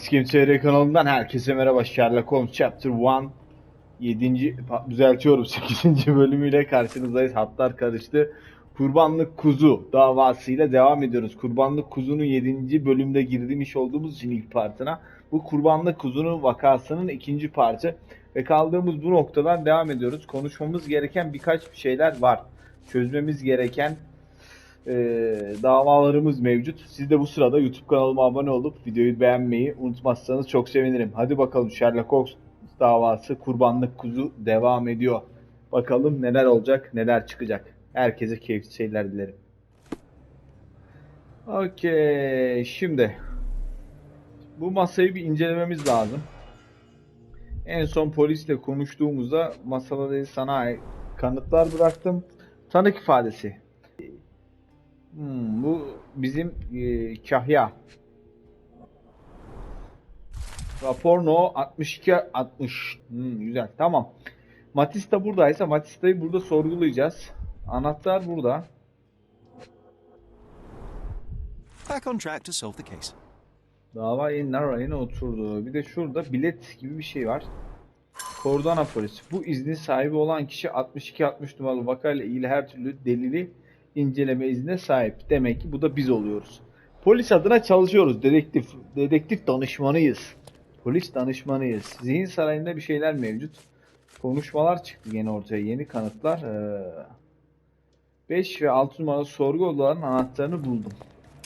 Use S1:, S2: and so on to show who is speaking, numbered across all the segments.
S1: Çevirileri kanalından herkese merhaba. Sherlock Holmes Chapter 1 düzeltiyorum 8. bölümüyle karşınızdayız. Hatlar karıştı. Kurbanlık Kuzu davasıyla devam ediyoruz. Kurbanlık Kuzu'nun 7. bölümde girmiş olduğumuz için ilk partına. Bu Kurbanlık Kuzu'nun vakasının ikinci parti. Ve kaldığımız bu noktadan devam ediyoruz. Konuşmamız gereken birkaç şeyler var. Çözmemiz gereken davalarımız mevcut. Siz de bu sırada YouTube kanalıma abone olup videoyu beğenmeyi unutmazsanız çok sevinirim. Hadi bakalım, Sherlock Holmes davası Kurbanlık Kuzu devam ediyor. Bakalım neler olacak, neler çıkacak. Herkese keyifli seyirler dilerim. Okey, şimdi bu masayı bir incelememiz lazım. En son polisle konuştuğumuzda masada değil, sana kanıtlar bıraktım. Tanık ifadesi. Bu bizim Kahya. Rapor no 62-60. Güzel, tamam. Matista buradaysa Matista'yı burada sorgulayacağız. Anahtar burada.
S2: Back on track to solve the case.
S1: Dava yine oturdu. Bir de şurada bilet gibi bir şey var. Kordona polisi. Bu iznin sahibi olan kişi 62-60 numaralı vakayla ilgili her türlü delili inceleme iznine sahip. Demek ki bu da biz oluyoruz. Polis adına çalışıyoruz. Dedektif danışmanıyız. Polis danışmanıyız. Zihin sarayında bir şeyler mevcut. Konuşmalar çıktı yine ortaya. Yeni kanıtlar. 5 ve 6 numaralı sorgu odalarının anahtarını buldum.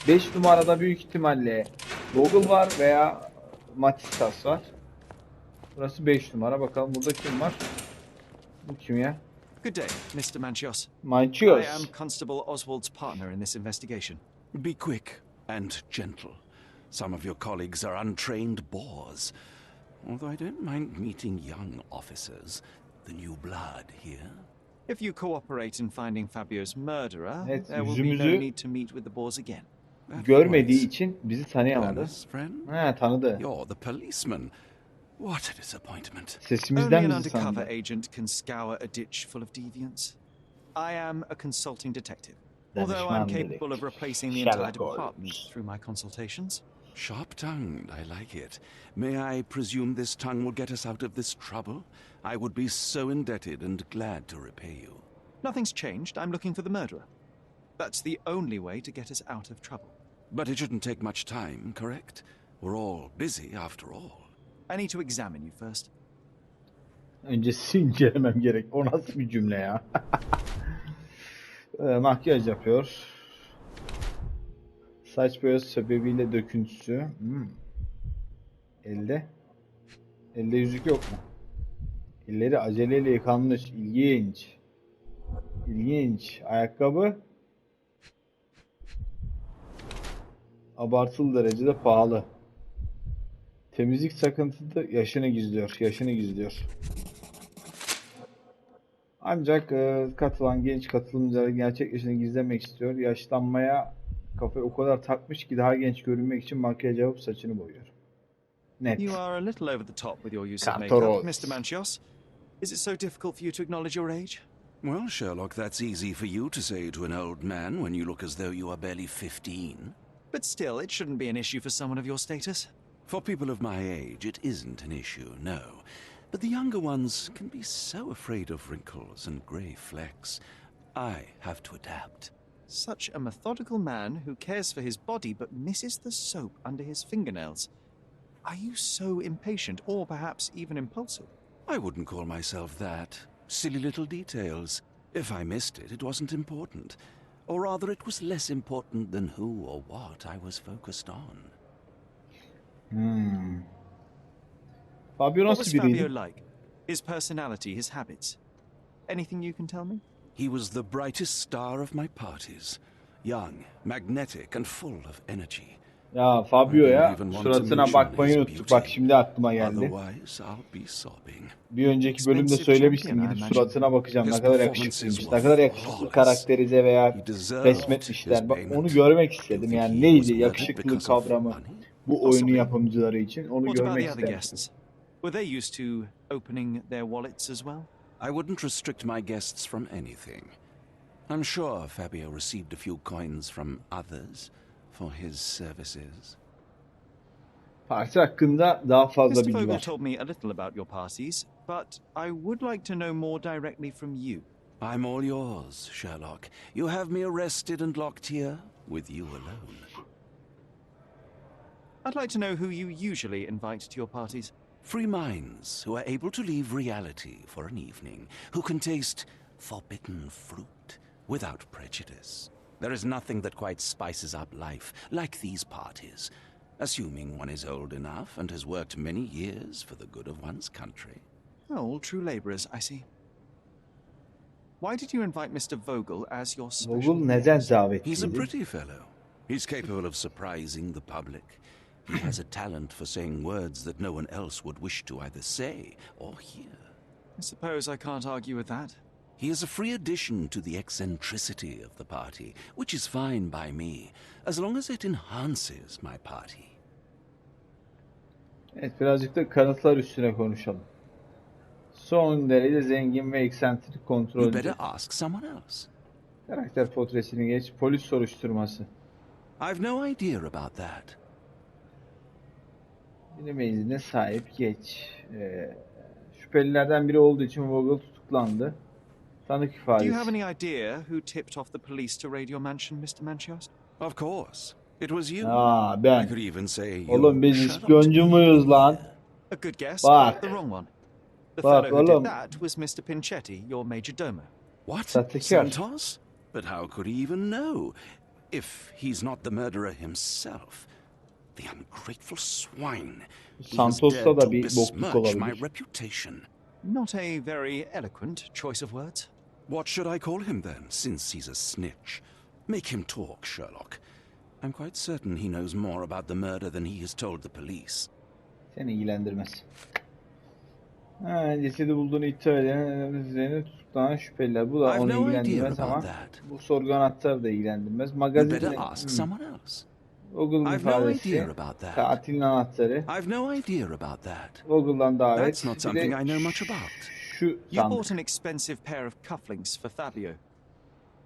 S1: 5 numarada büyük ihtimalle Google var veya Matistas var. Burası 5 numara. Bakalım burada kim var? Bu kim ya?
S2: Good day, Mr. Manchios.
S1: Manchios.
S2: I am Constable Oswald's partner in this investigation.
S3: Be quick and gentle. Some of your colleagues are untrained bores. Although I don't mind meeting young officers, the new blood here.
S2: If you cooperate in finding Fabio's murderer,
S1: Evet,
S2: there will be no
S1: yüzümüzü
S2: need to meet with the boars again.
S1: görmediği için bizi tanıyamadı.
S3: Dennis, friend?
S1: He, tanıdı.
S3: You're the policeman. What a disappointment.
S2: Only
S1: Sesimizden
S2: an
S1: bizi
S2: undercover
S1: tanıdı.
S2: agent can scour a ditch full of deviants. I am a consulting detective, although I'm
S1: Danışman
S2: capable of
S1: dedektif.
S2: replacing the entire
S1: Sherlock Holmes.
S2: department through my consultations.
S3: Sharp-tongued, I like it. May I presume this tongue will get us out of this trouble? I would be so indebted and glad to repay you.
S2: Nothing's changed. I'm looking for the murderer. That's the only way to get us out of trouble.
S3: But it shouldn't take much time, correct? We're all busy after all.
S2: I need to examine you first.
S1: Önce sizi incelemem gerek. O nasıl bir cümle ya? Makyaj yapıyor. Saç boyası sebebiyle döküntüsü. Elde. Elde yüzük yok mu? Elleri aceleyle yıkanmış. İlginç. İlginç. Ayakkabı. Abartılı derecede pahalı. Temizlik sakıntısı da yaşını gizliyor. Ancak katılan genç katılımcılar gerçek yaşını gizlemek istiyor. Yaşlanmaya kafayı o kadar takmış ki daha genç görünmek için makyaj yapıp saçını boyuyor. Net.
S2: You are a little over the top with your use of
S1: Kantoros.
S2: makeup, Mr. Manchios. Is it so difficult for you to acknowledge your age?
S3: Well, Sherlock, that's easy for you to say to an old man when you look as though you are barely 15.
S2: But still, it shouldn't be an issue for someone of your status.
S3: For people of my age, it isn't an issue, no. But the younger ones can be so afraid of wrinkles and grey flecks. I have to adapt.
S2: Such a methodical man who cares for his body but misses the soap under his fingernails. Are you so impatient or perhaps even impulsive?
S3: I wouldn't call myself that. Silly little details. If I missed it, it wasn't important. Or rather, it was less important than who or what I was focused on.
S1: Fabio
S2: What
S1: nasıl
S2: was
S1: biriydi?
S2: Fabio like? His personality, his habits? Anything you can tell me?
S3: He was the brightest star of my parties. Young, magnetic, and full of energy.
S1: Ya Fabio'ya suratına bakmayı unuttuk. Bak şimdi aklıma geldi.
S3: Otherwise, I'll be sobbing.
S1: Bir önceki bölümde söylemiştim, gidip suratına bakacağım. Ne kadar yakışıklıymış, ne kadar yakışıklı karakterize veya resmetmişler. Bak, onu görmek istedim. Yani neydi yakışıklılık kavramı bu oyunun yapımcıları için, onu
S2: What about
S1: görmek
S2: the other
S1: istedim.
S2: guests? Were they used to opening their wallets as well?
S3: I wouldn't restrict my guests from anything. I'm sure Fabio received a few coins from others for his services.
S1: Parti hakkında daha fazla
S2: Mr.
S1: bilgi
S2: Vogel
S1: ver.
S2: told me a little about your parties, but I would like to know more directly from you.
S3: I'm all yours, Sherlock. You have me arrested and locked here with you alone.
S2: I'd like to know who you usually invite to your parties.
S3: Free minds who are able to leave reality for an evening, who can taste forbidden fruit without prejudice. There is nothing that quite spices up life like these parties, assuming one is old enough and has worked many years for the good of one's country.
S2: Oh, all true labourers, I see. Why did you invite Mr. Vogel as your special
S1: Vogel neden
S2: guest?
S3: He's a
S1: davetliydi?
S3: pretty fellow. He's capable of surprising the public. He has a talent for saying words that no one else would wish to either say or hear.
S2: I suppose I can't argue with that.
S3: He is a free addition to the eccentricity of the party, which is fine by me, as long as it enhances my party.
S1: Evet, birazcık da kanıtlar üstüne konuşalım. Son derece zengin ve eksantrik
S3: You
S1: kontrolcü.
S3: better ask someone else.
S1: Karakter portresini geç. Polis soruşturması.
S3: I've no idea about that.
S1: Dinleme iznine sahip geç. Şüphelilerden biri olduğu için Vogel tutuklandı. Tanık
S2: Do you
S1: ifadesi.
S2: have any idea who tipped off the police to raid your mansion, Mr. Manchios?
S3: Of course. It was you.
S1: Aa,
S3: I
S1: ben.
S3: could even say
S1: Oğlum
S3: you
S1: biz
S3: Sherlock
S1: ispiyoncu muyuz lan?
S2: A good guess,
S1: Bak.
S2: but the wrong one. The
S1: Bak
S2: fellow who
S1: oğlum.
S2: did that was Mr. Pinchetti, your major domo.
S3: What?
S1: Sahtekar.
S3: Santos? But how could he even know? If he's not the murderer himself. The ungrateful swine. He has
S1: Santos'ta
S3: dared
S1: da
S3: to
S1: bir bokluk
S3: besmirch my
S1: olabilir.
S3: reputation.
S2: Not a very eloquent choice of words.
S3: What should I call him then, since he's a snitch? Make him talk, Sherlock. I'm quite certain he knows more about the murder than he has told the police.
S1: Seni ilgilendirmez. Cesedi bulduğunu iddia eden üzerine tutuklanan şüpheliler. Bu da
S3: I've
S1: onu
S3: no idea
S1: ilgilendirmez ama
S3: about that.
S1: bu sorgu anahtarı da ilgilendirmez.
S3: You
S1: Magazin
S3: better ask someone else.
S1: Google'ın
S3: I've no
S1: ifadesi,
S3: idea about that.
S1: katilin anahtarı,
S3: I've no idea about that.
S1: Google'dan davet.
S3: That's not
S1: Bir
S3: something
S1: de
S3: I know much about.
S1: şu
S2: You
S1: sandık.
S2: bought an expensive pair of cufflinks for Fabio.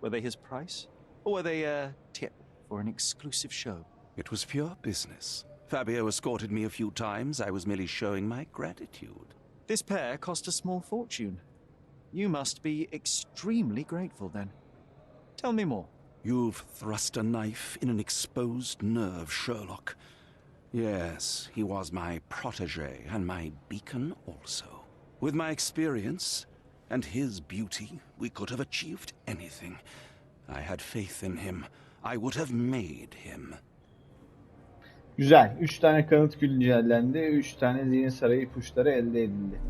S2: Were they his price? Or were they a tip for an exclusive show?
S3: It was pure business. Fabio escorted me a few times. I was merely showing my gratitude.
S2: This pair cost a small fortune. You must be extremely grateful then. Tell me more.
S3: You've thrust a knife in an exposed nerve, Sherlock. Yes, he was my protege and my beacon also. With my experience and his beauty, we could have achieved anything. I had faith in him. I would have made him.
S1: Güzel. 3 tane kanıt güncellendi. 3 tane zihin sarayı ipuçları elde edildi.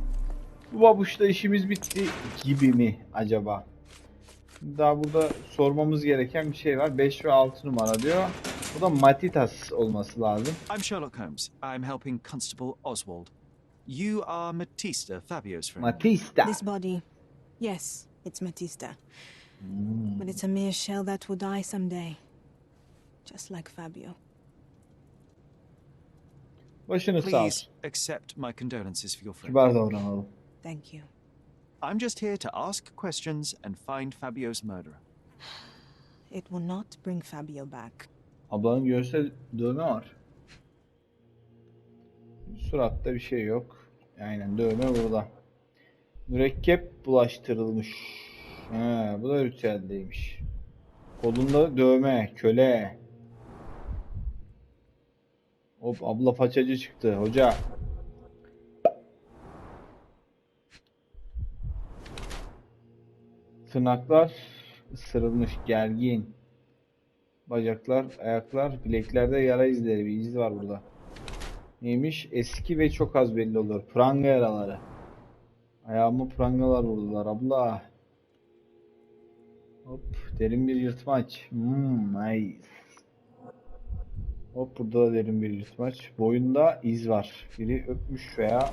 S1: Bu babuşta işimiz bitti gibi mi acaba? Daha burada sormamız gereken bir şey var. 5 ve 6 numara diyor. Bu da Matitas olması lazım.
S2: I'm Sherlock Holmes. I'm helping Constable Oswald. You are Matista, Fabio's friend.
S1: Matista.
S4: This body, yes, it's Matista. But it's a mere shell that will die someday. Just like Fabio.
S1: Başınız sağ
S2: Please
S1: olsun.
S2: accept my condolences for your friend.
S1: Kibar davranalım.
S4: Thank you.
S2: I'm just here to ask questions and find Fabio's murderer.
S4: It will not bring Fabio back.
S1: Ablanın göğsünde dövme var. Suratta bir şey yok. Aynen dövme burada. Mürekkep bulaştırılmış. He, bu da ritüeldeymiş. Kolunda dövme, köle. Hop abla façacı çıktı hoca. Tırnaklar ısırılmış, gergin. Bacaklar, ayaklar, bileklerde yara izleri. Bir iz var burada. Neymiş? Eski ve çok az belli olur. Pranga yaraları. Ayağıma prangalar vurdular abla. Hop, derin bir yırtmaç. Nice. Hop, burada da derin bir yırtmaç. Boyunda iz var. Biri öpmüş veya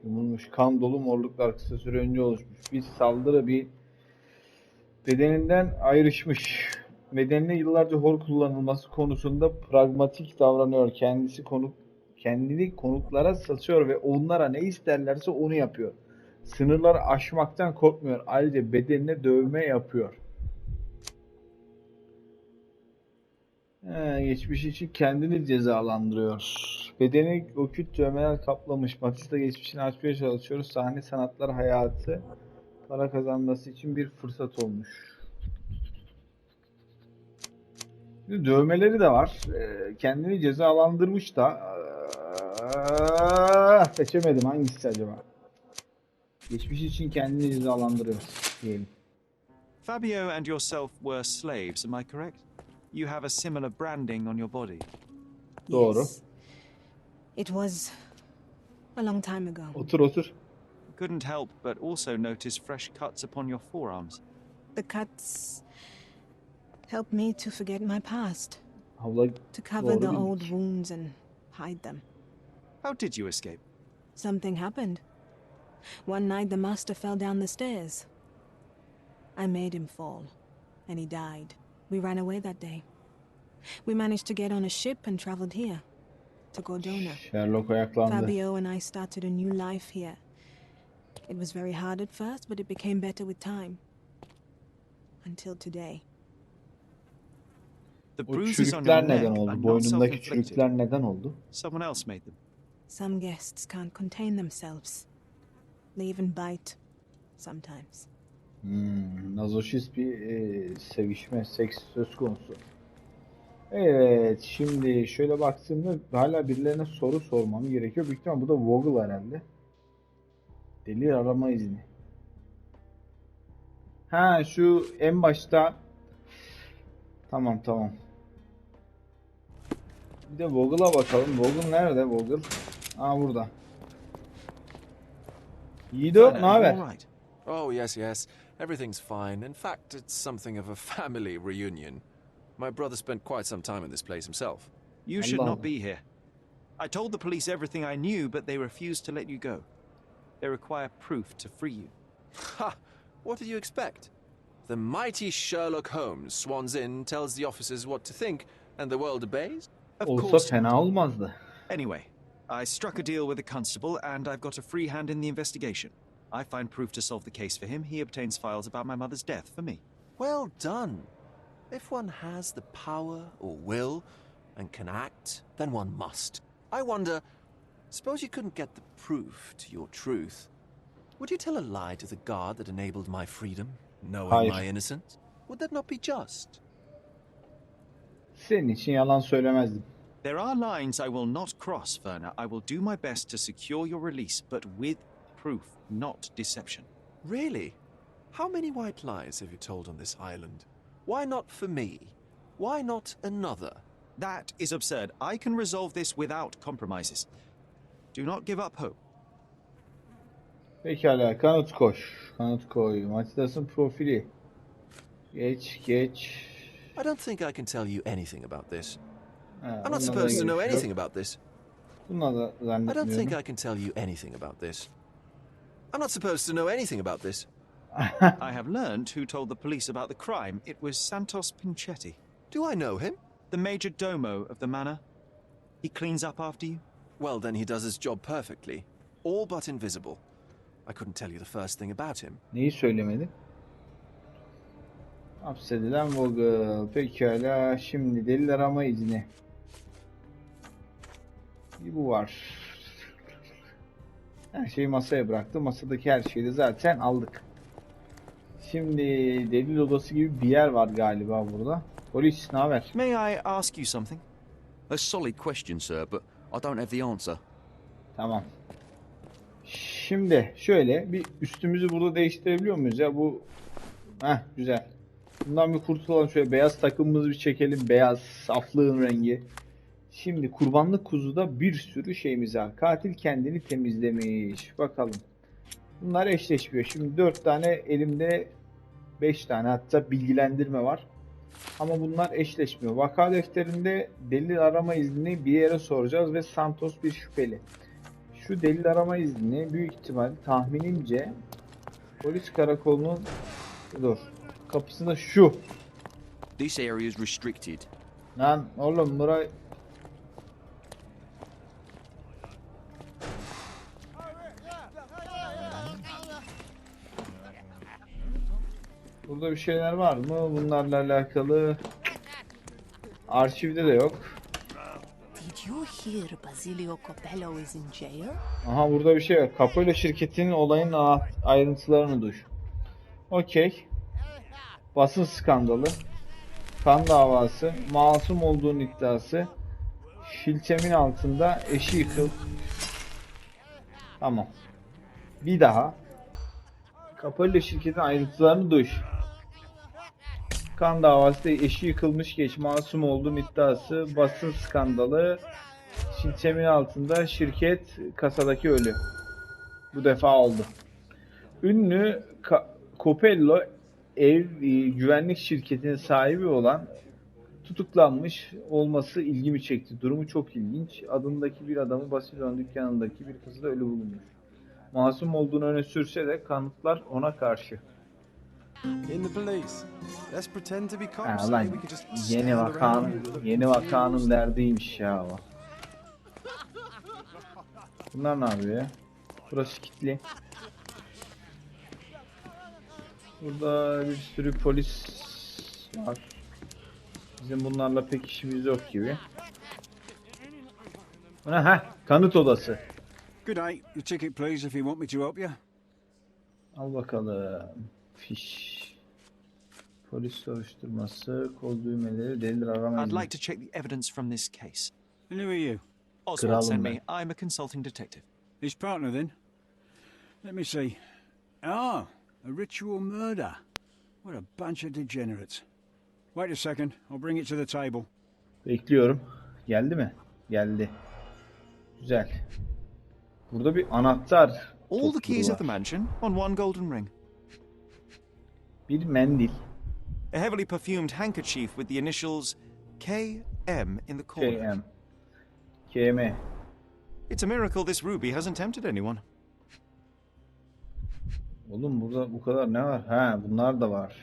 S1: yumulmuş. Kan dolu morluklar kısa süre önce oluşmuş. Bir saldırı, bir bedeninden ayrışmış. Bedenine yıllarca hor kullanılması konusunda pragmatik davranıyor. Kendini konuklara satıyor ve onlara ne isterlerse onu yapıyor. Sınırları aşmaktan korkmuyor. Ayrıca bedenine dövme yapıyor. Geçmiş için kendini cezalandırıyor. Bedeni okült dövmeler kaplamış. Matista geçmişini açmaya çalışıyoruz. Sahne sanatlar hayatı para kazanması için bir fırsat olmuş. Dövmeleri de var. Kendini cezalandırmış da. Seçemedim hangisi acaba? Geçmiş için kendini cezalandırıyor diyelim.
S2: Fabio and yourself were slaves, am I correct? You have a similar branding on your body.
S1: Doğru.
S4: Yes. It was a long time ago.
S1: Otur otur.
S2: Couldn't help but also notice fresh cuts upon your forearms.
S4: The cuts helped me to forget my past,
S1: Abla
S4: to cover the
S1: doğru
S4: old
S1: bildik.
S4: wounds and hide them.
S2: How did you escape?
S4: Something happened. One night the master fell down the stairs. I made him fall, and he died. We ran away that day. We managed to get on a ship and traveled here, to Gordona.
S1: Sherlock ayaklandı.
S4: Fabio and I started a new life here. It was very hard at first, but it became better with time. Until today.
S2: The
S1: O
S2: bruises on your
S1: çürükler
S2: neck
S1: neden
S2: are
S1: oldu?
S2: not
S1: Boynundaki
S2: self-inflicted.
S1: çürükler neden oldu?
S2: Someone else made them.
S4: Some guests can't contain themselves. They even bite, sometimes.
S1: Mazoşist bir sevişme, seks söz konusu. Evet, şimdi şöyle baktığımda hala birilerine soru sormam gerekiyor. Büyük ihtimalle bu da Vogel herhalde. Deli arama izni. Ha, şu en başta. Tamam. Bir de Vogel'a bakalım. Vogel nerede Vogel? Aa, burada. Yiğido, ne
S2: Fine, are you
S1: haber?
S2: all right?
S5: Oh, yes. Everything's fine. In fact, it's something of a family reunion. My brother spent quite some time in this place himself.
S2: You should
S1: Allah
S2: not be here. I told the police everything I knew, but they refused to let you go. They require proof to free you.
S5: Ha! What did you expect? The mighty Sherlock Holmes swans in, tells the officers what to think, and the world obeys?
S2: Of
S1: Olsa
S2: course.
S1: fena olmazdı.
S2: Anyway, I struck a deal with the constable, and I've got a free hand in the investigation. I find proof to solve the case for him. He obtains files about my mother's death for me.
S5: Well done. If one has the power or will and can act, then one must. I wonder, suppose you couldn't get the proof to your truth. Would you tell a lie to the guard that enabled my freedom, knowing
S1: Hayır.
S5: my innocence? Would that not be just?
S1: Senin için yalan söylemezdim.
S2: There are lines I will not cross, Werner. I will do my best to secure your release, but with proof, not deception.
S5: Really? How many white lies have you told on this island? Why not for me? Why not another?
S2: That is absurd. I can resolve this without compromises. Do not give up hope.
S1: Pekala, kanıt koş. Kanıt koy. Matis'in profili. Geç.
S5: I don't think I can tell you anything about this.
S1: Ha,
S5: I'm
S1: bununla
S5: not
S1: da
S5: supposed to know
S1: gerek
S5: anything
S1: yok.
S5: about this.
S1: Bununla da
S5: I don't think
S1: zannetmiyorum.
S5: I can tell you anything about this. I'm not supposed to know anything about this.
S2: I have learned who told the police about the crime. It was Santos Pinchetti,
S5: Do I know him?
S2: the major domo of the manor. He cleans up after you.
S5: Well, then he does his job perfectly. All but invisible. I couldn't tell you the first thing about him.
S1: Neyi söylemedi? Hapsedilen Vogel. Pekala, şimdi delil arama izni. Bu var. Her şeyi masaya bıraktı. Masadaki her şeyi de zaten aldık. Şimdi delil odası gibi bir yer var galiba burada. Polis, ne haber?
S2: May I ask you something?
S6: A solid question, sir, but I don't have the answer.
S1: Tamam. Şimdi şöyle bir üstümüzü burada değiştirebiliyor muyuz ya? Bu güzel. Bundan bir kurtulalım. Şöyle beyaz takımımızı bir çekelim. Beyaz, saflığın rengi. Şimdi kurbanlık kuzuda bir sürü şeyimiz var. Katil kendini temizlemiş. Bakalım. Bunlar eşleşmiyor. Şimdi 4 tane elimde 5 tane hatta bilgilendirme var. Ama bunlar eşleşmiyor. Vaka defterinde delil arama iznini bir yere soracağız ve Santos bir şüpheli. Şu delil arama izni büyük ihtimal tahminimce polis karakolunun kapısında şu.
S6: This area is restricted.
S1: Lan oğlum burayı burada bir şeyler var mı bunlarla alakalı? Arşivde de yok.
S7: Did you hear Basilio Copello is in jail?
S1: Aha burada bir şey var. Capello şirketinin olayın ayrıntılarını duy. Okey. Basın skandalı. Kan davası. Masum olduğunun iddiası. Şiltemin altında eşi yıkıl. Tamam. Bir daha. Capello şirketin ayrıntılarını duy. Kan davası, eşi yıkılmış geç, masum olduğunun iddiası, basın skandalı, şiltemin altında şirket, kasadaki ölü. Bu defa oldu. Ünlü Copello güvenlik şirketinin sahibi olan tutuklanmış olması ilgimi çekti. Durumu çok ilginç. Adındaki bir adamı Basilio'nun dükkanındaki bir kasada ölü bulunmuş. Masum olduğunu öne sürse de kanıtlar ona karşı.
S5: In the police. Let's pretend to be cops.
S1: Ha, lan
S5: We could just
S1: yeni
S5: stand
S1: vakanın,
S5: around.
S1: yeni vakanın derdiymiş ya o. Bunlar ne yapıyor ya? Burası kilitli. Burada bir sürü polis var. Bizim bunlarla pek işimiz yok gibi. Bu ne? Heh, kanıt odası.
S8: Good day. Your ticket, please, if you want me to help you.
S1: Al bakalım. Fiş. Polis soruşturması, kol düğmeleri, delil arama
S2: I'd
S1: izni.
S2: like to check the evidence from this case.
S8: And who are you?
S2: Oswald
S1: Kralım
S2: sent
S1: ben.
S2: me. I'm a consulting detective.
S8: His partner, then? Let me see. Ah, a ritual murder. What a bunch of degenerates. Wait a second. I'll bring it to the table.
S1: Bekliyorum. Geldi mi? Geldi. Güzel. Burada bir anahtar
S2: All the
S1: topluluğu
S2: keys of the
S1: var.
S2: mansion on one golden ring.
S1: Bir mendil.
S2: A heavily perfumed handkerchief with the initials KM in the corner.
S1: KM. KM.
S2: It's a miracle this ruby hasn't tempted anyone.
S1: Oğlum burada bu kadar ne var? Ha, bunlar da var.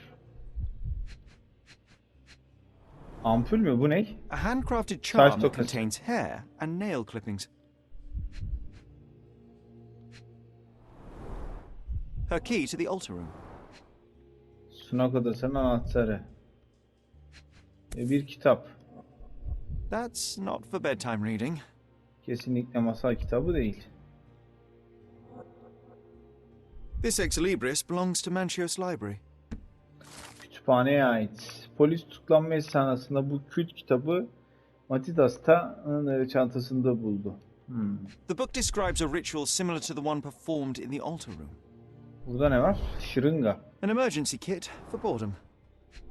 S1: Ampul mü? Bu ne?
S2: A handcrafted charm that
S1: tokası.
S2: contains hair and nail clippings. Her key to the altar room.
S1: Sunak odasının anahtarı. Bir kitap.
S2: That's not for bedtime reading.
S1: Kesinlikle masal kitabı değil.
S2: This ex libris belongs to Manchios Library.
S1: Kütüphaneye ait. Polis tutuklanma esnasında bu kült kitabı Matidas'ta çantasında buldu.
S2: The book describes a ritual similar to the one performed in the altar room.
S1: Burada ne var? Şırınga.
S2: An emergency kit for boredom.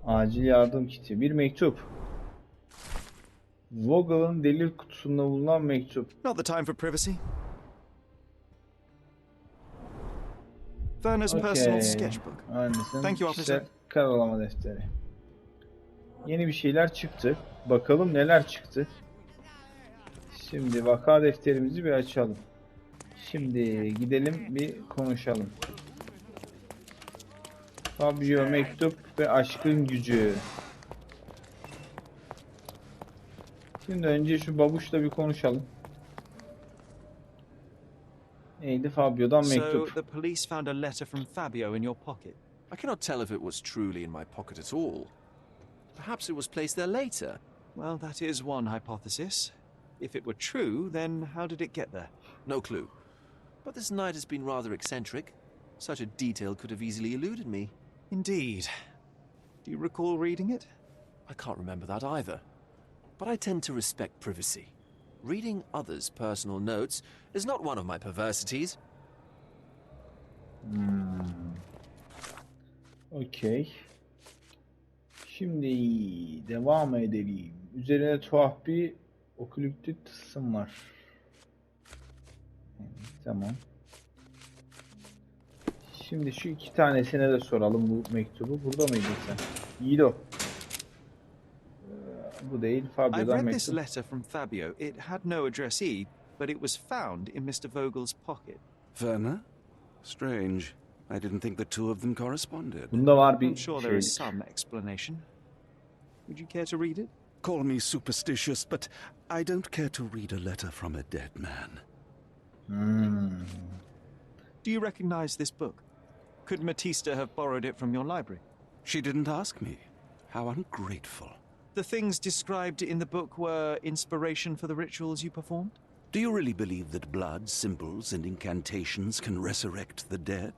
S1: Acil yardım kiti. Bir mektup. Vogel'ın delil kutusunda bulunan mektup.
S2: Not the time for privacy. Werner's personal sketchbook.
S1: Aynısının
S2: Thank you,
S1: kişisel
S2: officer.
S1: karalama defteri. Yeni bir şeyler çıktı. Bakalım neler çıktı. Şimdi vaka defterimizi bir açalım. Şimdi gidelim bir konuşalım. Fabio mektup ve aşkın gücü. Şimdi önce şu babuşla bir konuşalım. Neydi? Fabio'dan
S2: So
S1: mektup.
S2: the police found a letter from Fabio in your pocket.
S5: I cannot tell if it was truly in my pocket at all. Perhaps it was placed there later.
S2: Well, that is one hypothesis. If it were true, then how did it get there?
S5: No clue. But this night has been rather eccentric. Such a detail could have easily eluded me.
S2: Indeed. Do you recall reading it?
S5: I can't remember that either. But I tend to respect privacy. Reading others' personal notes is not one of my perversities.
S1: Okey. Şimdi devam edelim. Üzerine tuhaf bir okülüklü tılsım var. Tamam. Şimdi şu iki tanesine de soralım bu mektubu. Burada mıydın sen? Yiğido. Bu değil.
S2: I
S1: Fabio'dan
S2: read this
S1: mektup.
S2: letter from Fabio. It had no addressee, but it was found in Mr. Vogel's pocket.
S3: Werner? Strange. I didn't think the two of them corresponded.
S1: Bunda var
S2: I'm
S1: bir
S2: sure there is
S1: şey.
S2: some explanation. Would you care to read it?
S3: Call me superstitious, but I don't care to read a letter from a dead man.
S2: Do you recognize this book? Could Matista have borrowed it from your library?
S3: She didn't ask me. How ungrateful.
S2: The things described in the book were inspiration for the rituals you performed?
S3: Do you really believe that blood, symbols, and incantations can resurrect the dead?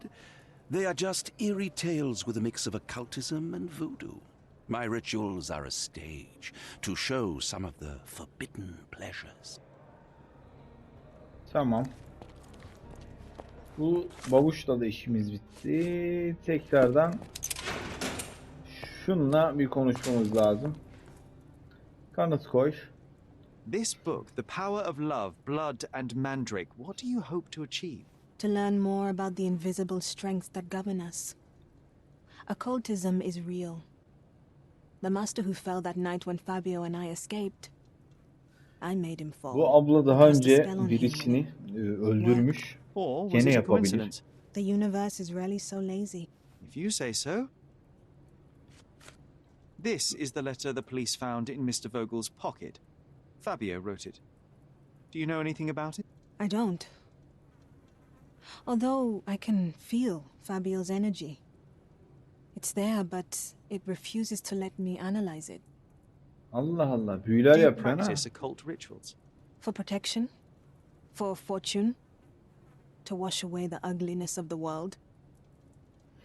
S3: They are just eerie tales with a mix of occultism and voodoo. My rituals are a stage to show some of the forbidden pleasures.
S1: Tamam. Bu babuşla da işimiz bitti. Tekrardan şunla bir konuşmamız lazım. Kanıt koy.
S2: This book, The Power of Love, Blood and Mandrake, what do you hope to achieve?
S4: To learn more about the invisible strengths that govern us. Occultism is real. The master who fell that night when Fabio and I escaped, I made him fall.
S1: Bu abla daha önce birisini öldürmüş.
S2: Or was
S1: Gene
S2: it a
S1: yapabilir.
S2: coincidence?
S4: The universe is really so lazy.
S2: If you say so. This is the letter the police found in Mr. Vogel's pocket. Fabio wrote it. Do you know anything about it?
S4: I don't. Although I can feel Fabio's energy. It's there, but it refuses to let me analyze it.
S1: Allah Allah, büyüler
S2: Do you
S1: yapıyor ha.
S2: practice occult rituals?
S4: For protection? For fortune? To wash away the ugliness of the world?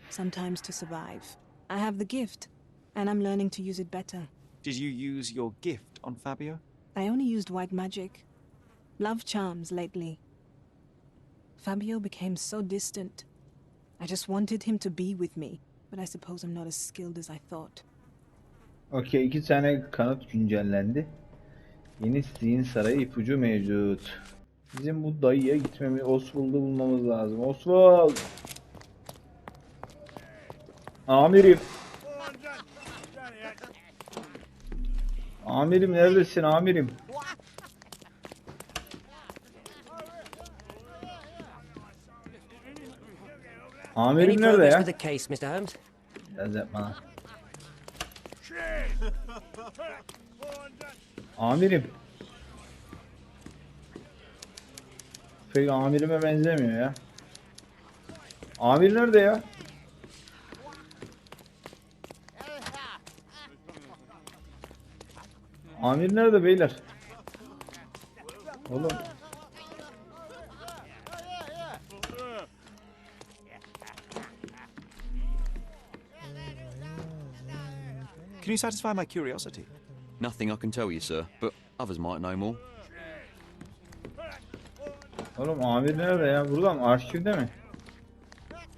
S4: Sometimes to survive. I have the gift, and I'm learning to use it better.
S2: Did you use your gift on Fabio?
S4: I only used white magic. Love charms lately. Fabio became so distant. I just wanted him to be with me, but I suppose I'm not as skilled as I thought.
S1: Okey, 2 tane kanıt güncellendi. Yeni zihin sarayı ipucu mevcut. Bizim bu dayıya gitmemiz, Oswald'ı bulmamız lazım. Oswald! Amirim! Amirim neredesin amirim? Amirim nerede ya?
S9: With the case, Mr. Holmes?
S1: Biraz yapma. Amirim. Pek amirime benzemiyor ya. Amir nerede ya? Amir nerede beyler? Oğlum.
S2: Can you satisfy my curiosity?
S6: Nothing I can tell you, sir, but others might know more.
S1: Oğlum amir nerede ya? Burada mı? Arşivde mi?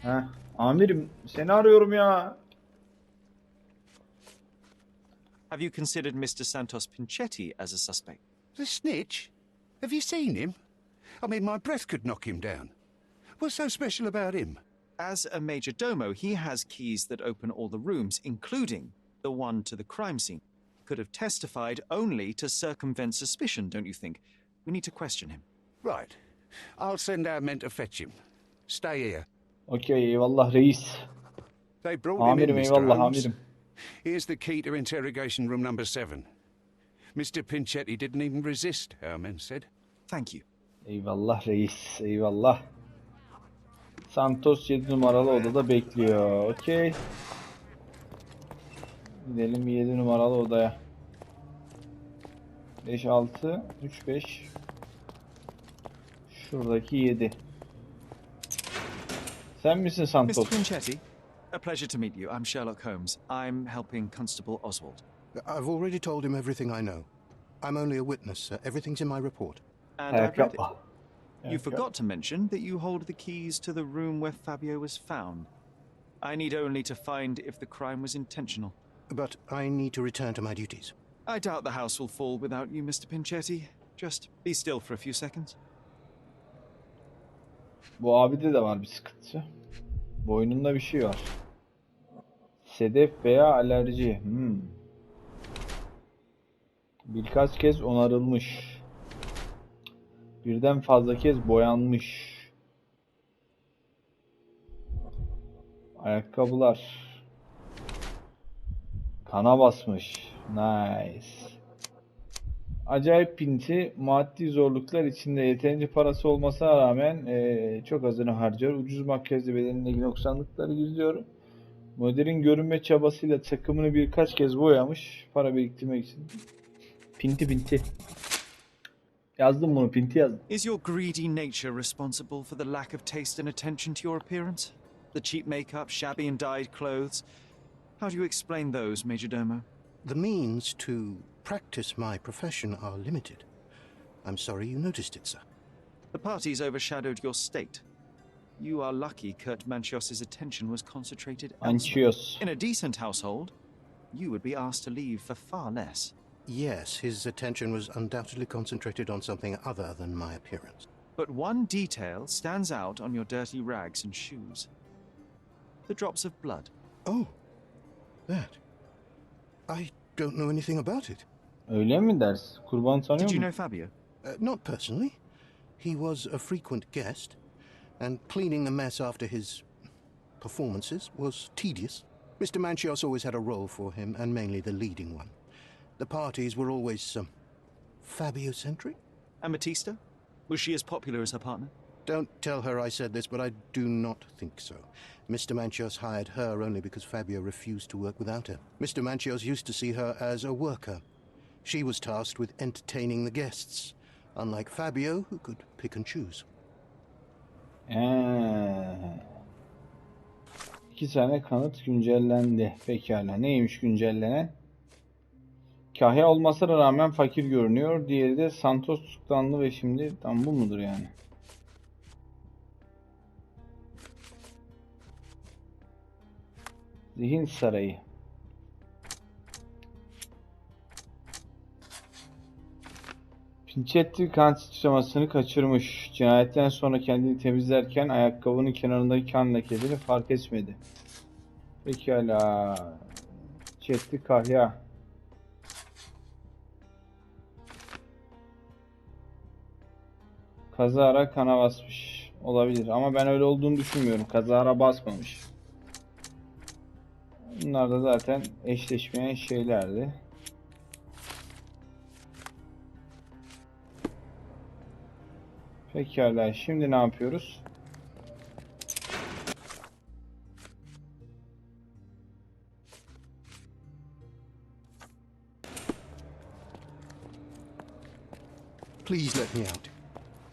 S1: Heh. Amirim seni arıyorum ya.
S2: Have you considered Mr. Santos Pinchetti as a suspect?
S10: The snitch? Have you seen him? I mean, my breath could knock him down. What's so special about him?
S2: As a major domo, he has keys that open all the rooms, including the one to the crime scene. Could have testified only to circumvent suspicion, don't you think? We need to question him.
S10: Right. I'll send our men to fetch him. Stay here.
S1: Okey, eyvallah reis.
S10: They brought him in,
S1: Amirim
S10: Mr.
S1: eyvallah
S10: Holmes.
S1: amirim.
S10: Here's the key to interrogation room number 7. Mr. Pinchetti didn't even resist, our men said.
S2: Thank you.
S1: Eyvallah reis, eyvallah. Santos 7 numaralı odada bekliyor. Okey. Gidelim 7 numaralı odaya. 5 6 3 5. Şuradaki 7. Sen misin Santos?
S2: Mr. Pinchetti, a pleasure to meet you. I'm Sherlock Holmes. I'm helping Constable Oswald.
S11: I've already told him everything I know. I'm only a witness, sir. Everything's in my report.
S2: And I've read it. You forgot to mention that you hold the keys to the room where Fabio was found. I need only to find if the crime was intentional.
S11: But I need to return to my duties.
S2: I doubt the house will fall without you, Mr. Pinchetti. Just be still for a few seconds.
S1: Bu abide de var bir sıkıntı. Boynunda bir şey var. Sedef veya alerji. Birkaç kez onarılmış. Birden fazla kez boyanmış. Ayakkabılar. Kana basmış. Nice. Acayip pinti, maddi zorluklar içinde yeterince parası olmasına rağmen çok azını harcar. Ucuz makyajlı bedenindeki noksanlıkları gizliyor. Modern görünme çabasıyla takımını birkaç kez boyamış. Para biriktirmek için. Pinti. Yazdım bunu, pinti yazdım.
S2: Is your greedy nature responsible for the lack of taste and attention to your appearance? The cheap makeup, shabby and dyed clothes? How do you explain those, Majordomo?
S11: The means to practice my profession are limited. I'm sorry you noticed it, sir.
S2: The parties overshadowed your state. You are lucky Kurt Manchios's attention was concentrated elsewhere.
S1: Manchios.
S2: In a decent household, you would be asked to leave for far less.
S11: Yes, his attention was undoubtedly concentrated on something other than my appearance.
S2: But one detail stands out on your dirty rags and shoes. The drops of blood.
S11: Oh, that. I don't know anything about it.
S1: Öyle mi dersin? Kurban tanıyor
S2: Did you
S1: musun?
S2: know Fabio?
S11: Not personally. He was a frequent guest, and cleaning the mess after his performances was tedious. Mr. Manchios always had a role for him, and mainly the leading one. The parties were always Fabio-centric.
S2: And Batista? Was she as popular as her partner?
S11: Don't tell her I said this, but I do not think so. Mr. Manchios hired her only because Fabio refused to work without her. Mr. Manchios used to see her as a worker. She was tasked with entertaining the guests, unlike Fabio, who could pick and choose.
S1: 2 tane kanıt güncellendi. Pekala. Neymiş güncellenen? Kahya olmasına rağmen fakir görünüyor. Diğeri de Santos tutuklandı ve şimdi tam bu mudur yani? Zihin sarayı. Pinchetti kan sıçramasını kaçırmış. Cinayetten sonra kendini temizlerken ayakkabının kenarındaki kan lekelerini fark etmedi. Pekala. Pinchetti kahya. Kazara kana basmış. Olabilir ama ben öyle olduğunu düşünmüyorum. Kazara basmamış. Bunlar da zaten eşleşmeyen şeylerdi. Pekala, şimdi ne yapıyoruz?
S11: Please let me out.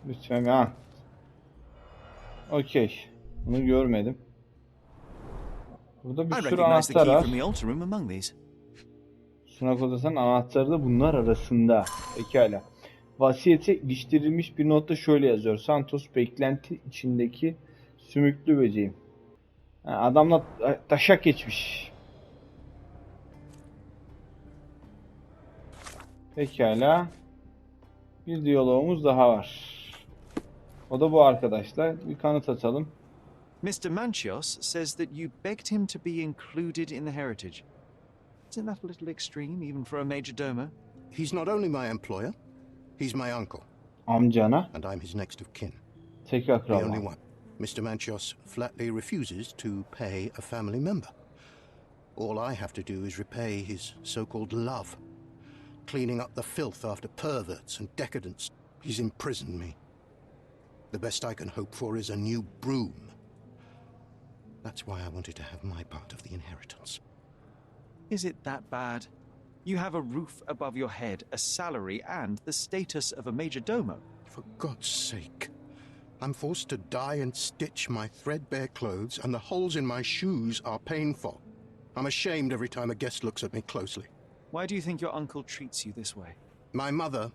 S1: Lütfen ha. Okey. Bunu görmedim. Burada
S2: I
S1: bir sürü
S2: recognize the
S1: anahtar
S2: key
S1: var.
S2: from the altar room among these.
S1: Sunak odasının anahtarı da bunlar arasında. Pekala. Vasiyete iliştirilmiş bir notta şöyle yazıyor. Santos beklenti içindeki sümüklü böceğim. Adamla taşak geçmiş. Pekala. Bir diyalogumuz daha var. O da bu arkadaşlar. Bir kanıt atalım.
S2: Mr. Manchios says that you begged him to be included in the heritage. Isn't that a little extreme, even for a majordomo?
S11: He's not only my employer, he's my uncle.
S1: Amcana.
S11: And I'm his next of kin.
S1: Tek
S11: The
S1: akraba.
S11: only one. Mr. Manchios flatly refuses to pay a family member. All I have to do is repay his so-called love, cleaning up the filth after perverts and decadents. He's imprisoned me. The best I can hope for is a new broom. That's why I wanted to have my part of the inheritance.
S2: Is it that bad? You have a roof above your head, a salary, and the status of a majordomo.
S11: For God's sake. I'm forced to dye and stitch my threadbare clothes, and the holes in my shoes are painful. I'm ashamed every time a guest looks at me closely.
S2: Why do you think your uncle treats you this way?
S11: My mother,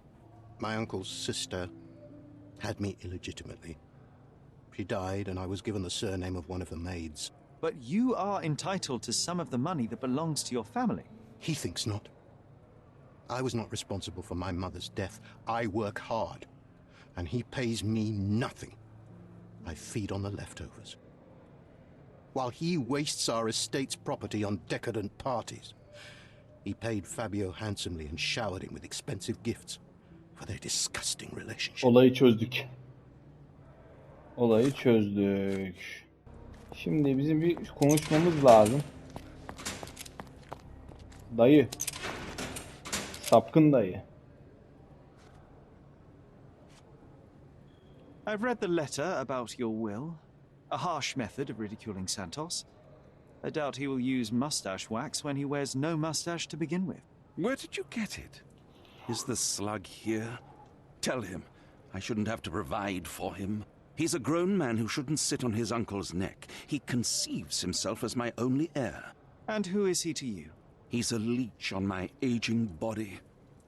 S11: my uncle's sister, had me illegitimately. She died, and I was given the surname of one of the maids.
S2: But you are entitled to some of the money that belongs to your family.
S11: He thinks not. I was not responsible for my mother's death. I work hard, and he pays me nothing. I feed on the leftovers. While he wastes our estate's property on decadent parties, he paid Fabio handsomely and showered him with expensive gifts for their disgusting relationship.
S1: Olayı çözdük. Olayı çözdük. Şimdi bizim bir konuşmamız lazım. Dayı. Sapkın dayı.
S2: I've read the letter about your will. A harsh method of ridiculing Santos. I doubt he will use mustache wax when he wears no mustache to begin with.
S3: Where did you get it? Is the slug here? Tell him I shouldn't have to provide for him. He's a grown man who shouldn't sit on his uncle's neck. He conceives himself as my only heir.
S2: And who is he to you?
S3: He's a leech on my aging body.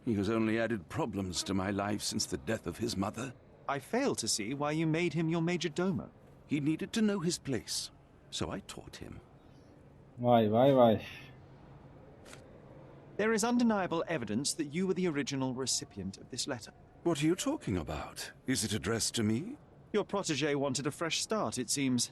S3: He has only added problems to my life since the death of his mother.
S2: I fail to see why you made him your major domo.
S3: He needed to know his place, so I taught him.
S1: Vay vay vay.
S2: There is undeniable evidence that you were the original recipient of this letter.
S3: What are you talking about? Is it addressed to me?
S2: Your protege wanted a fresh start, it seems.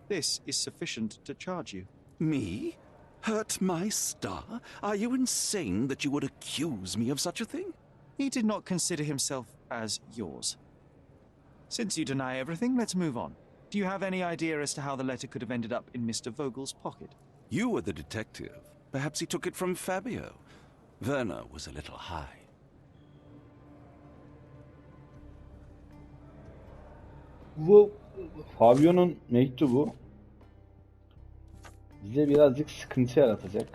S2: This is sufficient to charge you.
S3: Me? Hurt my star? Are you insane that you would accuse me of such a thing?
S2: He did not consider himself as yours. Since you deny everything, let's move on. Do you have any idea as to how the letter could have ended up in Mr. Vogel's pocket?
S3: You were the detective. Perhaps he took it from Fabio. Werner was a little high.
S1: Bu Fabio'nun mektubu bize birazcık sıkıntı yaratacak.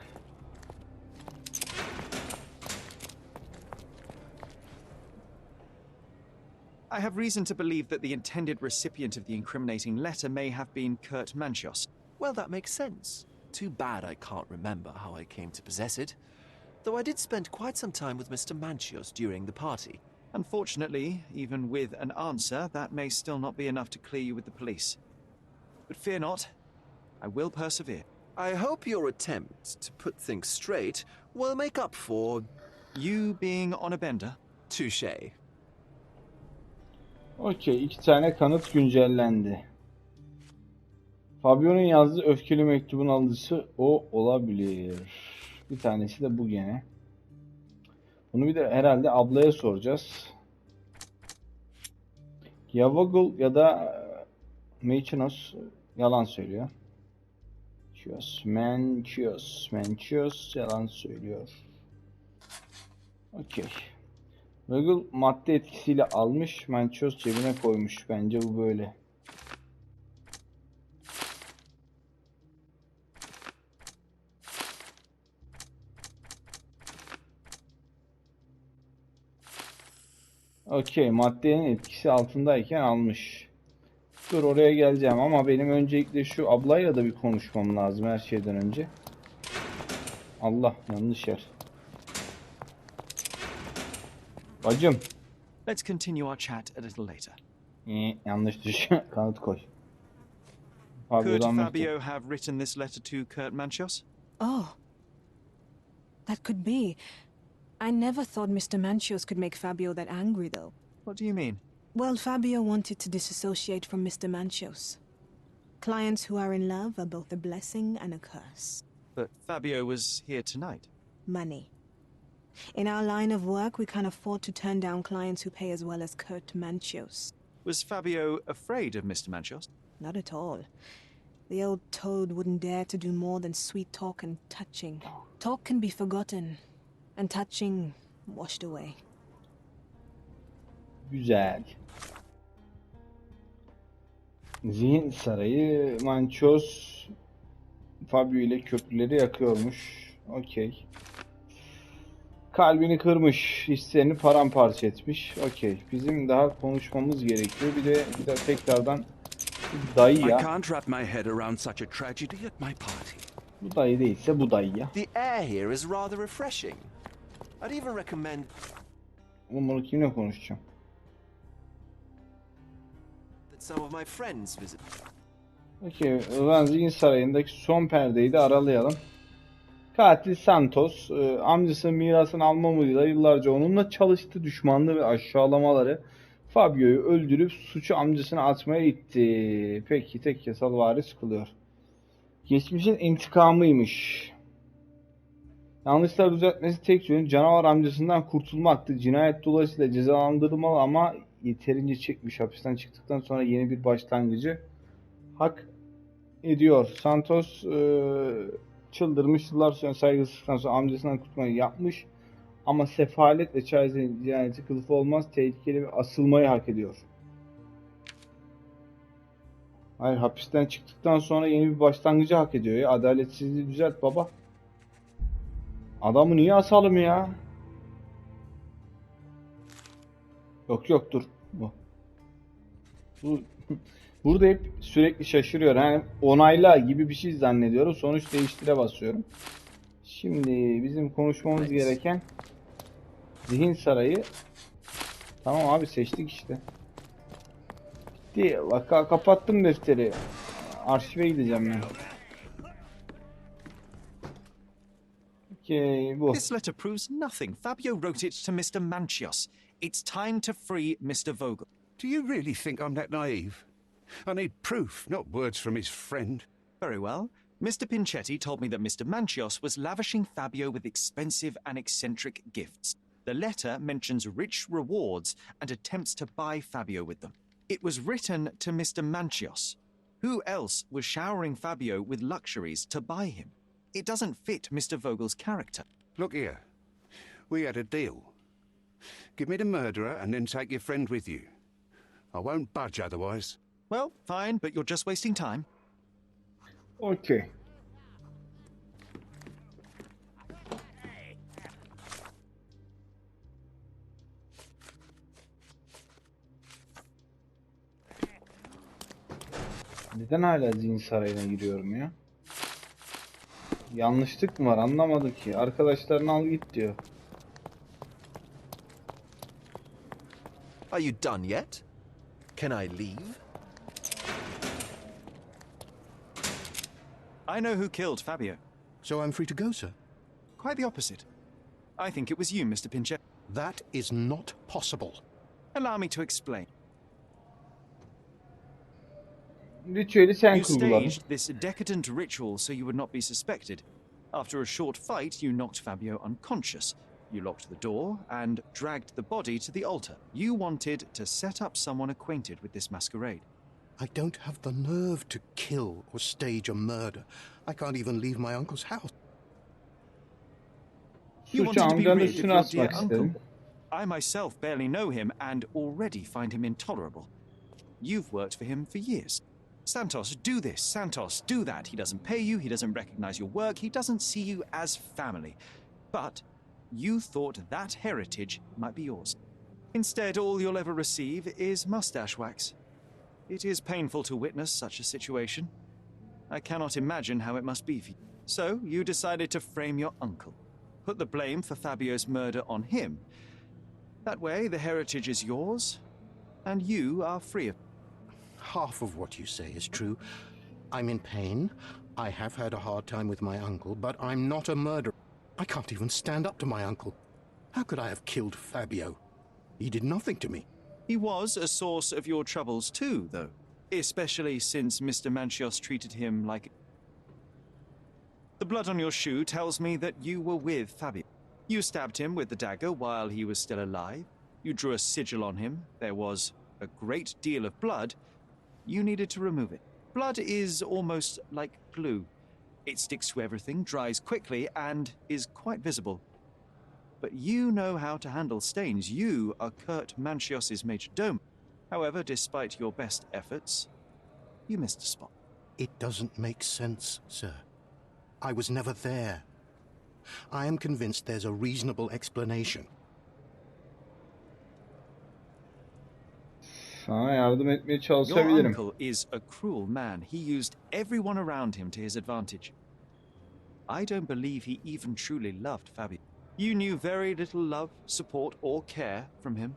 S2: I have reason to believe that the intended recipient of the incriminating letter may have been Kurt Manchios.
S5: Well, that makes sense. Too bad I can't remember how I came to possess it. Though I did spend quite some time with Mr. Manchios during the party.
S2: Unfortunately, even with an answer, that may still not be enough to clear you with the police. But fear not, I will persevere.
S5: I hope your attempt to put things straight will make up for...
S2: You being on a bender?
S5: Touché.
S1: Okey, 2 tane kanıt güncellendi. Fabio'nun yazdığı öfkeli mektubun alıcısı o olabilir. Bir tanesi de bu gene. Bunu bir de herhalde ablaya soracağız. Ya Vogel ya da Manchios yalan söylüyor. Manchios yalan söylüyor. Okey. Vogel madde etkisiyle almış, Manchios cebine koymuş. Bence bu böyle. Okey, maddenin etkisi altındayken almış. Dur oraya geleceğim ama benim öncelikle şu ablayla da bir konuşmam lazım her şeyden önce. Allah, yanlış yer. Bacım.
S2: Let's continue our chat a little later.
S1: Yanlış düş. Kanıt koy.
S2: Could Fabio have written this letter to Kurt Manchios?
S4: Oh. That could be. I never thought Mr. Manchios could make Fabio that angry, though.
S2: What do you mean?
S4: Well, Fabio wanted to disassociate from Mr. Manchios. Clients who are in love are both a blessing and a curse.
S2: But Fabio was here tonight.
S4: Money. In our line of work, we can't afford to turn down clients who pay as well as Kurt Manchios.
S2: Was Fabio afraid of Mr. Manchios?
S4: Not at all. The old toad wouldn't dare to do more than sweet talk and touching. Talk can be forgotten, and touching washed away.
S1: Güzel. Zihin sarayı Manchios Fabio ile köprüleri yakıyormuş. Okey. Kalbini kırmış, hislerini paramparça etmiş. Okey. Bizim daha konuşmamız gerekiyor. Bir de tekrardan dayı ya.
S3: I can't wrap my head around such a tragedy at my party.
S1: Bu dayı değilse bu dayı ya.
S5: The air here is rather refreshing. I'd even recommend...
S1: Bunu kimle konuşacağım?
S5: that some of my friends visit.
S1: Okey. O zaman zihin sarayındaki son perdeyi de aralayalım. Katil Santos, amcasının mirasını alma umuduyla yıllarca onunla çalıştı. Düşmanlığı ve aşağılamaları Fabio'yu öldürüp suçu amcasına atmaya itti. Peki, tek yasal varis kılıyor. Geçmişin intikamıymış. Yanlışlar düzeltmesi tek yönü canavar amcasından kurtulmaktı. Cinayet dolayısıyla cezalandırılmalı ama yeterince çekmiş. Hapisten çıktıktan sonra yeni bir başlangıcı hak ediyor. Santos çıldırmış, yıllar sonra saygısızlıktan sonra amcasından kurtulmayı yapmış. Ama sefalet ve cinayeti kılıfı olmaz, tehlikeli ve asılmayı hak ediyor. Hayır, hapisten çıktıktan sonra yeni bir başlangıcı hak ediyor ya. Adaletsizliği düzelt baba. Adamı niye asalım ya? Yok dur. Bu burada hep sürekli şaşırıyor. Yani onayla gibi bir şey zannediyorum. Sonuç değiştire basıyorum. Şimdi bizim konuşmamız gereken zihin sarayı. Tamam abi, seçtik işte. Bitti. Vaka kapattım defteri. Arşive gideceğim ben. Okay, bu.
S2: This letter proves nothing. Fabio wrote it to Mr. Manchios. It's time to free Mr. Vogel.
S10: Do you really think I'm that naive? I need proof, not words from his friend.
S2: Very well. Mr. Pinchetti told me that Mr. Manchios was lavishing Fabio with expensive and eccentric gifts. The letter mentions rich rewards and attempts to buy Fabio with them. It was written to Mr. Manchios. Who else was showering Fabio with luxuries to buy him? It doesn't fit Mr. Vogel's character.
S10: Look here. We had a deal. Give me the murderer and then take your friend with you. I won't budge otherwise.
S2: Well, fine, but you're just wasting time.
S1: Okay. Neden hala zihin sarayına giriyorum ya? Yanlışlık mı var, anlamadık ki. Arkadaşlarını al git diyor.
S5: Are you done yet? Can I leave?
S2: I know who killed Fabio.
S11: So I'm free to go, sir?
S2: Quite the opposite. I think it was you, Mr. Pinchetti.
S11: That is not possible.
S2: Allow me to explain.
S1: Ritüeli sen
S2: You
S1: kurguladın.
S2: staged this decadent ritual so you would not be suspected. After a short fight, you knocked Fabio unconscious. You locked the door and dragged the body to the altar. You wanted to set up someone acquainted with this masquerade.
S11: I don't have the nerve to kill or stage a murder. I can't even leave my uncle's house.
S2: You
S1: Suçu
S2: wanted to be
S1: amcanın
S2: rid of
S1: üstüne
S2: your dear
S1: asmak
S2: uncle.
S1: istedim.
S2: I myself barely know him and already find him intolerable. You've worked for him for years. Santos, do this. Santos, do that. He doesn't pay you. He doesn't recognize your work. He doesn't see you as family. But you thought that heritage might be yours. Instead, all you'll ever receive is mustache wax. It is painful to witness such a situation. I cannot imagine how it must be for you. So, you decided to frame your uncle. Put the blame for Fabio's murder on him. That way, the heritage is yours, and you are free of it.
S11: Half of what you say is true. I'm in pain. I have had a hard time with my uncle, but I'm not a murderer. I can't even stand up to my uncle. How could I have killed Fabio? He did nothing to me.
S2: He was a source of your troubles too, though. Especially since Mr. Manchios treated him like... The blood on your shoe tells me that you were with Fabio. You stabbed him with the dagger while he was still alive. You drew a sigil on him. There was a great deal of blood. You needed to remove it. Blood is almost like glue. It sticks to everything, dries quickly, and is quite visible. But you know how to handle stains. You are Kurt Manchios's major domo. However, despite your best efforts, you missed a spot.
S11: It doesn't make sense, sir. I was never there. I am convinced there's a reasonable explanation.
S1: Sana yardım etmeye
S2: Your
S1: çalışabilirim.
S2: uncle is a cruel man. He used everyone around him to his advantage. I don't believe he even truly loved Fabio. You knew very little love, support, or care from him.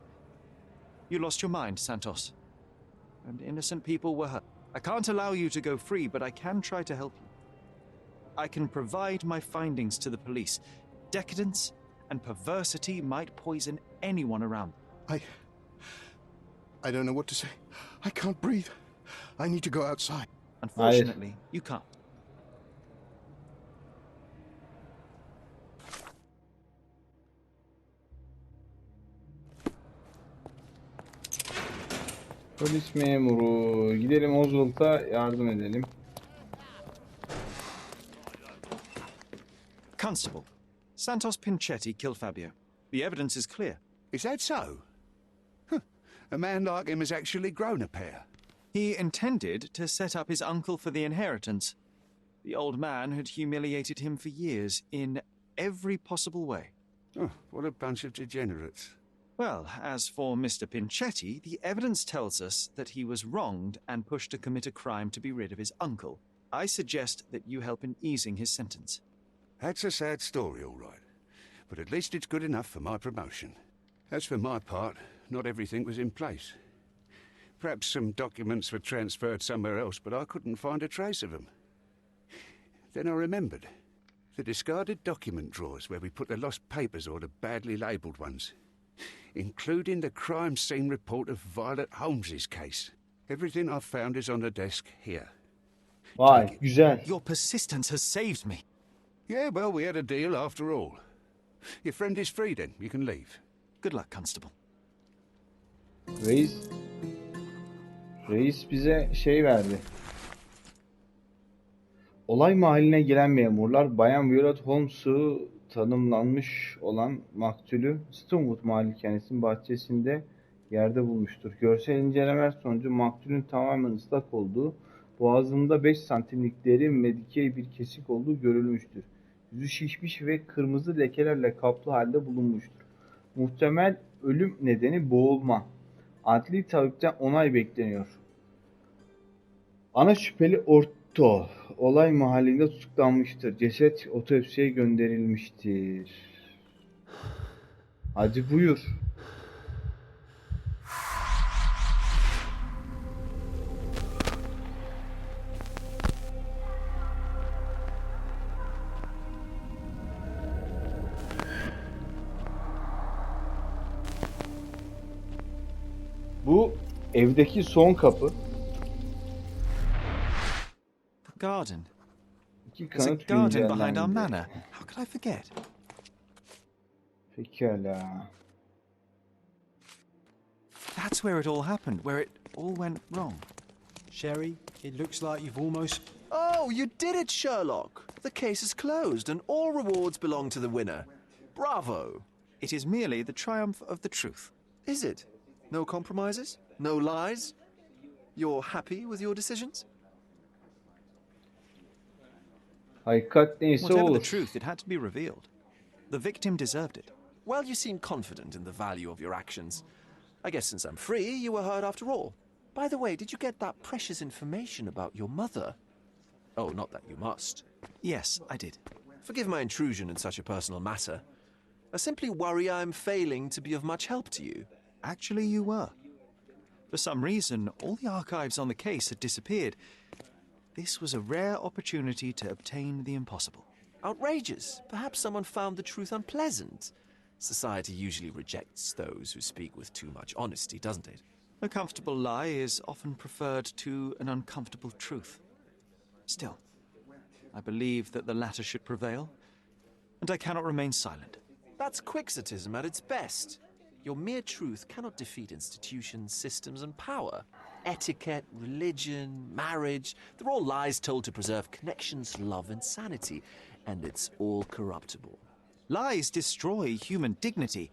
S2: You lost your mind, Santos. And innocent people were hurt. I can't allow you to go free, but I can try to help you. I can provide my findings to the police. Decadence and perversity might poison anyone around.
S11: I don't know what to say. I can't breathe. I need to go outside.
S2: Unfortunately, you can't.
S1: Polis memuru. Gidelim Oswald'a yardım edelim.
S2: Constable, Santos Pinchetti killed Fabio. The evidence is clear.
S10: Is that so? Huh. A man like him has actually grown a pair.
S2: He intended to set up his uncle for the inheritance. The old man had humiliated him for years in every possible way.
S10: Oh, what a bunch of degenerates.
S2: Well, as for Mr. Pinchetti, the evidence tells us that he was wronged and pushed to commit a crime to be rid of his uncle. I suggest that you help in easing his sentence.
S10: That's a sad story, all right. But at least it's good enough for my promotion. As for my part, not everything was in place. Perhaps some documents were transferred somewhere else, but I couldn't find a trace of them. Then I remembered. The discarded document drawers where we put the lost papers or the badly labelled ones. Including the crime scene report of Violet Holmes's case. Everything I've found is on the desk here.
S1: Vay güzel.
S2: Your persistence has saved me.
S10: Yeah, well, we had a deal after all. Your friend is free then, you can leave.
S2: Good luck, Constable.
S1: Reis bize şey verdi. Olay mahalline gelen memurlar Bayan Violet Holmes'u tanımlanmış olan maktulü Stonewood malikanesinin bahçesinde yerde bulmuştur. Görsel incelemeler sonucu maktulün tamamen ıslak olduğu, boğazında 5 santimlik derin ve dikey bir kesik olduğu görülmüştür. Yüzü şişmiş ve kırmızı lekelerle kaplı halde bulunmuştur. Muhtemel ölüm nedeni boğulma. Adli tabipten onay bekleniyor. Ana şüpheli Orto olay mahallinde tutuklanmıştır. Ceset otopsiye gönderilmiştir. Hadi buyur. Bu evdeki son kapı.
S2: The garden.
S1: İki
S2: There's a
S1: kanıt
S2: garden behind our
S1: güncellendi.
S2: manor. How could I forget?
S1: Pekala.
S2: That's where it all happened, where it all went wrong.
S9: Sherry, it looks like you've almost...
S5: Oh, you did it, Sherlock! The case is closed and all rewards belong to the winner. Bravo!
S2: It is merely the triumph of the truth.
S5: Is it? No compromises? No lies? You're happy with your decisions?
S1: Hakikat neyse
S2: Whatever the
S1: olur.
S2: truth, it had to be revealed. The victim deserved it.
S5: Well, you seem confident in the value of your actions. I guess since I'm free, you were heard after all. By the way, did you get that precious information about your mother? Oh, not that you must.
S2: Yes, I did.
S5: Forgive my intrusion in such a personal matter. I simply worry I'm failing to be of much help to you.
S2: Actually, you were. For some reason, all the archives on the case had disappeared. This was a rare opportunity to obtain the impossible.
S5: Outrageous. Perhaps someone found the truth unpleasant. Society usually rejects those who speak with too much honesty, doesn't it?
S2: A comfortable lie is often preferred to an uncomfortable truth. Still, I believe that the latter should prevail, and I cannot remain silent.
S5: That's quixotism at its best. Your mere truth cannot defeat institutions, systems, and power. Etiquette, religion, marriage, they're all lies told to preserve connections, love, and sanity, and it's all corruptible.
S2: Lies destroy human dignity.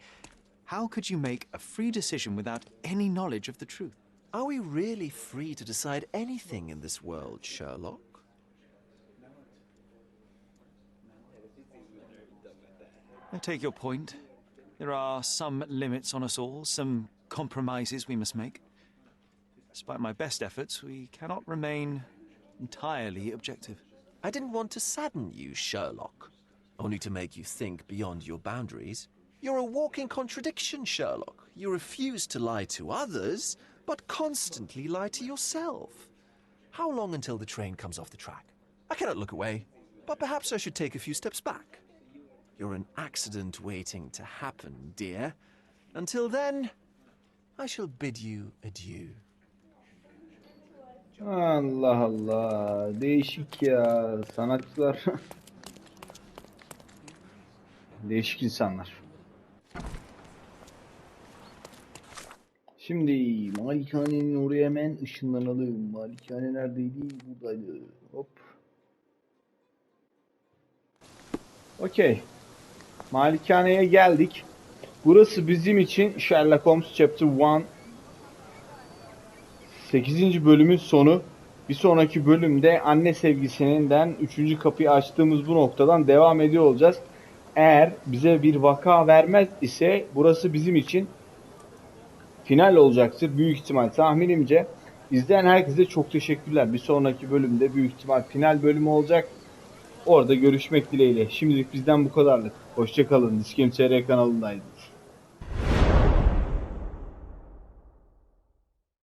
S2: How could you make a free decision without any knowledge of the truth?
S5: Are we really free to decide anything in this world, Sherlock?
S2: I take your point. There are some limits on us all, some compromises we must make. Despite my best efforts, we cannot remain entirely objective.
S5: I didn't want to sadden you, Sherlock, only to make you think beyond your boundaries. You're a walking contradiction, Sherlock. You refuse to lie to others, but constantly lie to yourself. How long until the train comes off the track? I cannot look away, but perhaps I should take a few steps back. You're an accident waiting to happen, dear. Until then, I shall bid you adieu.
S1: Allah Allah. Değişik ya. Sanatçılar. Değişik insanlar. Şimdi malikanenin oraya hemen ışınlanalım. Malikane neredeydi? Buradaydı. Hop. Okey. Malikaneye geldik. Burası bizim için Sherlock Holmes Chapter 1 8. bölümün sonu. Bir sonraki bölümde anne sevgisinden 3. kapıyı açtığımız bu noktadan devam ediyor olacağız. Eğer bize bir vaka vermez ise burası bizim için final olacaktır. Büyük ihtimal tahminimce. İzleyen herkese çok teşekkürler. Bir sonraki bölümde büyük ihtimal final bölümü olacak. Orada görüşmek dileğiyle. Şimdilik bizden bu kadarlık. Hoşça kalın. Diskem TR kanalındaydınız.